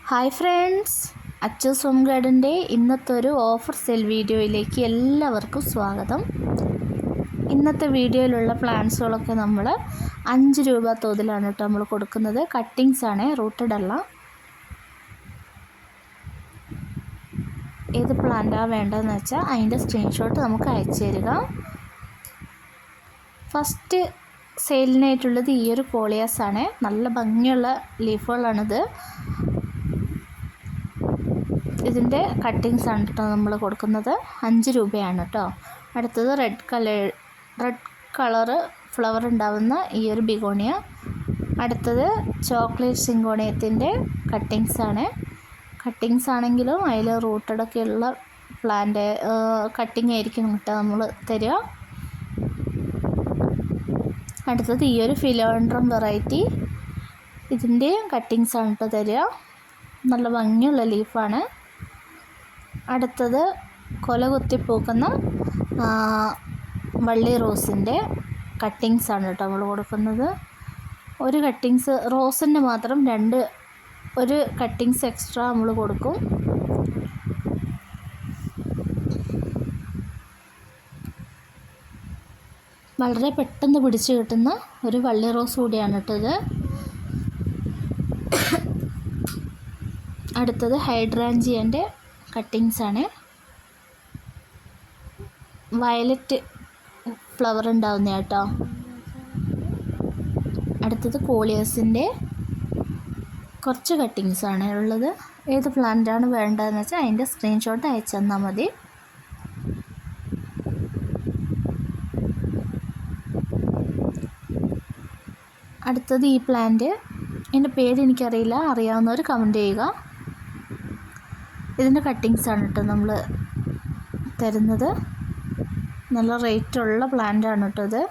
Hi friends, Achus home ഗാർഡൻ്റെ ഇന്നത്തെ ഒരു offer cell വീഡിയോയിലേക്ക് എല്ലാവർക്കും സ്വാഗതം. ഇന്നത്തെ വീഡിയോയിലുള്ള പ്ലാന്റ്സുകളൊക്കെ നമ്മൾ 5 രൂപ തോതിലാണ് കേട്ടോ നമ്മൾ കൊടുക്കുന്നത്. കട്ടിങ്സ് ആണ്, റൂട്ടഡ് അല്ല. ഏത് പ്ലാന്റാണ് വേണ്ടതെന്ന് വെച്ചാൽ അതിൻ്റെ സ്ക്രീൻഷോട്ട് നമുക്ക് അയച്ചു തരിക. ഫസ്റ്റ് സെയിലിനായിട്ടുള്ളത് ഈ ഒരു കോളിയാസ് ആണ്. നല്ല ഭംഗിയുള്ള ലീഫുകളാണിത്. ഇതിൻ്റെ കട്ടിങ്സ് ആണ് കേട്ടോ നമ്മൾ കൊടുക്കുന്നത്. 5 രൂപയാണ് കേട്ടോ. അടുത്തത് റെഡ് കളറ് ഫ്ലവർ ഉണ്ടാവുന്ന ഈ ഒരു ബിഗോണിയ. അടുത്തത് ചോക്ലേറ്റ് സിങ്കോണിയത്തിൻ്റെ കട്ടിങ്സ് ആണ്. കട്ടിങ്സ് ആണെങ്കിലും അതിൽ റൂട്ടഡൊക്കെ ഉള്ള പ്ലാന്റ് കട്ടിങ് ആയിരിക്കും കേട്ടോ നമ്മൾ തരിക. അടുത്തത് ഈ ഒരു ഫിലോഡ്രം വെറൈറ്റി, ഇതിൻ്റെ കട്ടിങ്സ് ആണ് കേട്ടോ തരിക. നല്ല ഭംഗിയുള്ള ലീഫാണ്. അടുത്തത് കൊല കുത്തി പൂക്കുന്ന വള്ളി റോസിൻ്റെ കട്ടിങ്സ് ആണ് കേട്ടോ നമ്മൾ കൊടുക്കുന്നത്. ഒരു കട്ടിങ്സ് റോസിൻ്റെ മാത്രം ഒരു കട്ടിങ്സ് എക്സ്ട്രാ നമ്മൾ കൊടുക്കും. വളരെ പെട്ടെന്ന് പിടിച്ച് കിട്ടുന്ന ഒരു വള്ളി റോസ് കൂടിയാണ് കേട്ടത്. അടുത്തത് ഹൈഡ്രാഞ്ചിയൻ്റെ കട്ടിങ്സ് ആണ്. വയലറ്റ് ഫ്ലവർ ഉണ്ടാവുന്ന കേട്ടോ. അടുത്തത് കോളിയസിൻ്റെ കുറച്ച് കട്ടിങ്സ് ആണ് ഉള്ളത്. ഏത് പ്ലാന്റാണ് വേണ്ടതെന്ന് വെച്ചാൽ അതിൻ്റെ സ്ക്രീൻഷോട്ട് അയച്ചു തന്നാൽ മതി. അടുത്തത് ഈ പ്ലാന്റ്, ഇതിൻ്റെ പേര് എനിക്കറിയില്ല, അറിയാവുന്നവർ കമൻറ്റ് ചെയ്യുക. ഇതിൻ്റെ കട്ടിങ്സ് ആണ് കേട്ടോ നമ്മൾ തരുന്നത്. നല്ല റേറ്റുള്ള പ്ലാന്റാണ് കേട്ടോ ഇത്.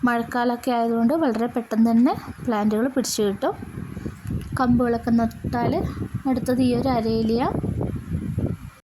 മഴക്കാലമൊക്കെ ആയതുകൊണ്ട് വളരെ പെട്ടെന്ന് തന്നെ പ്ലാന്റുകൾ പിടിച്ചു കിട്ടും. കമ്പുകളൊക്കെ നട്ടാൽ. അടുത്തത് ഈ ഒരു അരേലിയ,